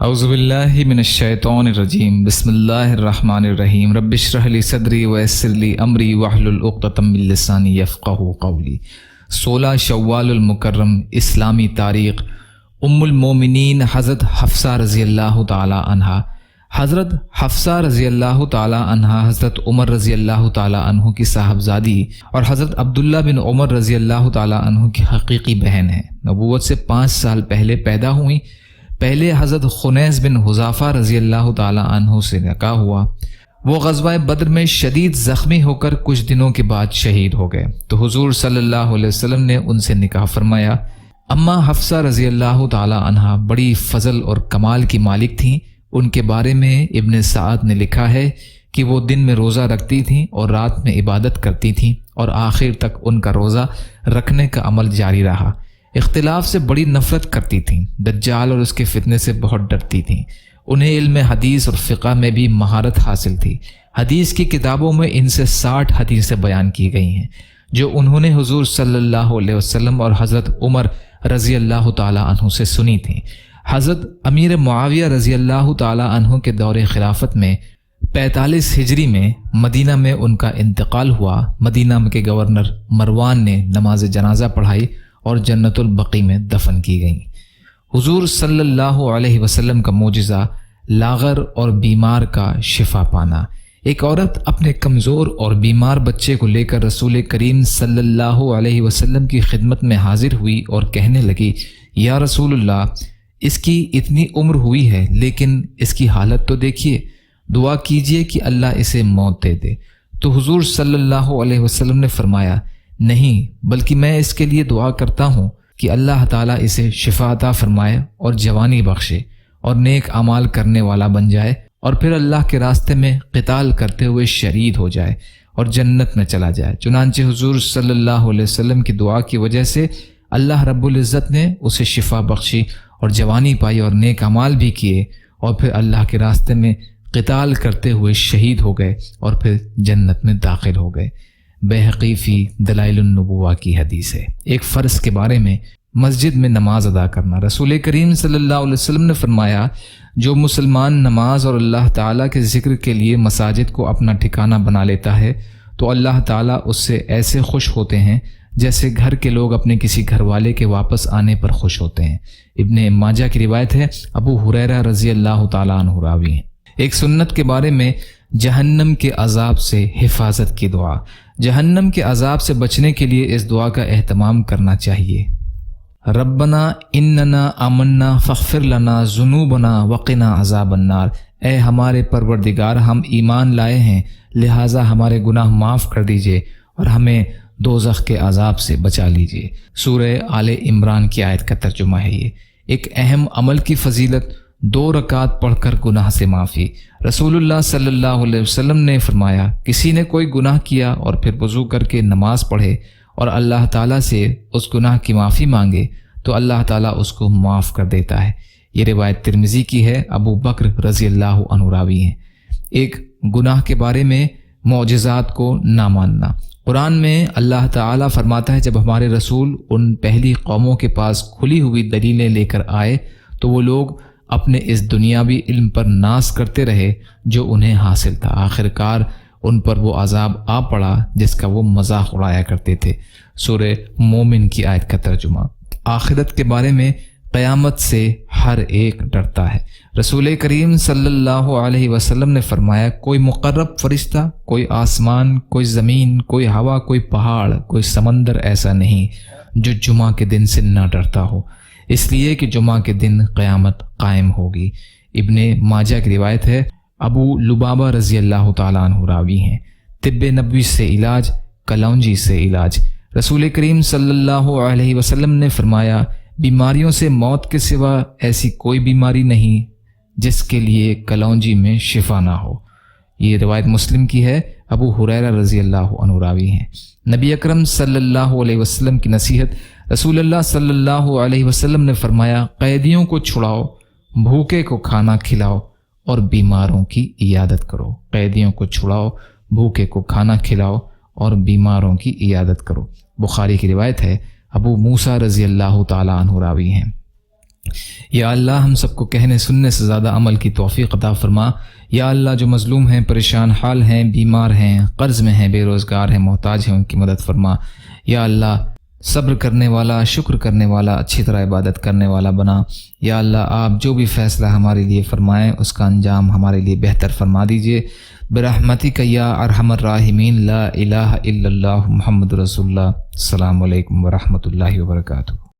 اعوذ باللہ من الشیطان الرجیم بسم اللہ الرحمن الرحیم رب اشرح لی صدری ویسر لی امری واحلل عقدۃ من لسانی یفقہوا قولی۔ 16 شوال المکرم اسلامی تاریخ۔ ام المومنین حضرت حفصہ رضی اللہ تعالی عنہا۔ حضرت حفصہ رضی اللہ تعالی عنہا حضرت عمر رضی اللہ تعالی عنہ کی صاحبزادی اور حضرت عبداللہ بن عمر رضی اللہ تعالی عنہ کی حقیقی بہن ہیں۔ نبوت سے 5 سال پہلے پیدا ہوئیں۔ پہلے حضرت خنیس بن حذافہ رضی اللہ تعالی عنہ سے نکاح ہوا۔ وہ غزوہ بدر میں شدید زخمی ہو کر کچھ دنوں کے بعد شہید ہو گئے تو حضور صلی اللہ علیہ وسلم نے ان سے نکاح فرمایا۔ اماں حفصہ رضی اللہ تعالی عنہا بڑی فضل اور کمال کی مالک تھیں۔ ان کے بارے میں ابن سعد نے لکھا ہے کہ وہ دن میں روزہ رکھتی تھیں اور رات میں عبادت کرتی تھیں اور آخر تک ان کا روزہ رکھنے کا عمل جاری رہا۔ اختلاف سے بڑی نفرت کرتی تھیں، دجال اور اس کے فتنے سے بہت ڈرتی تھیں۔ انہیں علم حدیث اور فقہ میں بھی مہارت حاصل تھی۔ حدیث کی کتابوں میں ان سے 60 حدیثیں بیان کی گئی ہیں جو انہوں نے حضور صلی اللہ علیہ وسلم اور حضرت عمر رضی اللہ تعالی عنہ سے سنی تھیں۔ حضرت امیر معاویہ رضی اللہ تعالی عنہ کے دور خلافت میں 45 ہجری میں مدینہ میں ان کا انتقال ہوا۔ مدینہ کے گورنر مروان نے نماز جنازہ پڑھائی اور جنت البقیع میں دفن کی گئیں۔ حضور صلی اللہ علیہ وسلم کا معجزہ لاغر اور بیمار کا شفا پانا۔ ایک عورت اپنے کمزور اور بیمار بچے کو لے کر رسول کریم صلی اللہ علیہ وسلم کی خدمت میں حاضر ہوئی اور کہنے لگی، یا رسول اللہ، اس کی اتنی عمر ہوئی ہے لیکن اس کی حالت تو دیکھیے، دعا کیجئے کہ اللہ اسے موت دے دے۔ تو حضور صلی اللہ علیہ وسلم نے فرمایا، نہیں، بلکہ میں اس کے لیے دعا کرتا ہوں کہ اللہ تعالیٰ اسے شفا عطا فرمائے اور جوانی بخشے اور نیک اعمال کرنے والا بن جائے اور پھر اللہ کے راستے میں قتال کرتے ہوئے شہید ہو جائے اور جنت میں چلا جائے۔ چنانچہ حضور صلی اللہ علیہ وسلم کی دعا کی وجہ سے اللہ رب العزت نے اسے شفا بخشی اور جوانی پائی اور نیک اعمال بھی کیے اور پھر اللہ کے راستے میں قتال کرتے ہوئے شہید ہو گئے اور پھر جنت میں داخل ہو گئے۔ بیہقی فی دلائل النبوہ کی حدیث ہے۔ ایک فرض کے بارے میں مسجد میں نماز ادا کرنا۔ رسول کریم صلی اللہ علیہ وسلم نے فرمایا، جو مسلمان نماز اور اللہ تعالیٰ کے ذکر کے لیے مساجد کو اپنا ٹھکانہ بنا لیتا ہے تو اللہ تعالیٰ اس سے ایسے خوش ہوتے ہیں جیسے گھر کے لوگ اپنے کسی گھر والے کے واپس آنے پر خوش ہوتے ہیں۔ ابن ماجہ کی روایت ہے، ابو ہریرہ رضی اللہ تعالیٰ عنہ راوی ہیں۔ ایک سنت کے بارے میں جہنم کے عذاب سے حفاظت کی دعا۔ جہنم کے عذاب سے بچنے کے لیے اس دعا کا اہتمام کرنا چاہیے۔ ربنا اننا آمنا فاغفر لنا ذنوبنا وقنا عذاب النار۔ اے ہمارے پروردگار، ہم ایمان لائے ہیں لہٰذا ہمارے گناہ معاف کر دیجئے اور ہمیں دوزخ کے عذاب سے بچا لیجئے۔ سورہ آل عمران کی آیت کا ترجمہ ہے یہ۔ ایک اہم عمل کی فضیلت 2 رکعت پڑھ کر گناہ سے معافی۔ رسول اللہ صلی اللہ علیہ وسلم نے فرمایا، کسی نے کوئی گناہ کیا اور پھر وضو کر کے نماز پڑھے اور اللہ تعالیٰ سے اس گناہ کی معافی مانگے تو اللہ تعالیٰ اس کو معاف کر دیتا ہے۔ یہ روایت ترمذی کی ہے، ابو بکر رضی اللہ عنہ راوی ہیں۔ ایک گناہ کے بارے میں معجزات کو نہ ماننا۔ قرآن میں اللہ تعالیٰ فرماتا ہے، جب ہمارے رسول ان پہلی قوموں کے پاس کھلی ہوئی دلیلیں لے کر آئے تو وہ لوگ اپنے اس دنیاوی علم پر ناز کرتے رہے جو انہیں حاصل تھا۔ آخرکار ان پر وہ عذاب آ پڑا جس کا وہ مذاق اڑایا کرتے تھے۔ سورہ مومن کی آیت کا ترجمہ۔ آخرت کے بارے میں قیامت سے ہر ایک ڈرتا ہے۔ رسول کریم صلی اللہ علیہ وسلم نے فرمایا، کوئی مقرب فرشتہ، کوئی آسمان، کوئی زمین، کوئی ہوا، کوئی پہاڑ، کوئی سمندر ایسا نہیں جو جمعہ کے دن سے نہ ڈرتا ہو، اس لیے کہ جمعہ کے دن قیامت قائم ہوگی۔ ابن ماجہ کی روایت ہے، ابو لبابہ رضی اللہ تعالیٰ عنہ راوی ہیں۔ طب نبوی سے علاج، کلونجی سے علاج۔ رسول کریم صلی اللہ علیہ وسلم نے فرمایا، بیماریوں سے موت کے سوا ایسی کوئی بیماری نہیں جس کے لیے کلونجی میں شفا نہ ہو۔ یہ روایت مسلم کی ہے، ابو ہریرہ رضی اللہ عنہ راوی ہیں۔ نبی اکرم صلی اللہ علیہ وسلم کی نصیحت۔ رسول اللہ صلی اللہ علیہ وسلم نے فرمایا، قیدیوں کو چھڑاؤ، بھوکے کو کھانا کھلاؤ اور بیماروں کی عیادت کرو۔ قیدیوں کو چھڑاؤ، بھوکے کو کھانا کھلاؤ اور بیماروں کی عیادت کرو۔ بخاری کی روایت ہے، ابو موسیٰ رضی اللہ تعالیٰ عنہ راوی ہیں۔ یا اللہ ہم سب کو کہنے سننے سے زیادہ عمل کی توفیق عطا فرما۔ یا اللہ جو مظلوم ہیں، پریشان حال ہیں، بیمار ہیں، قرض میں ہیں، بے روزگار ہیں، محتاج ہیں، ان کی مدد فرما۔ یا اللہ صبر کرنے والا، شکر کرنے والا، اچھی طرح عبادت کرنے والا بنا۔ یا اللہ آپ جو بھی فیصلہ ہمارے لیے فرمائیں اس کا انجام ہمارے لیے بہتر فرما دیجیے۔ برحمتک یا ارحم الراحمین، لا الہ الا اللہ محمد رسول اللہ۔ السلام علیکم ورحمۃ اللہ وبرکاتہ۔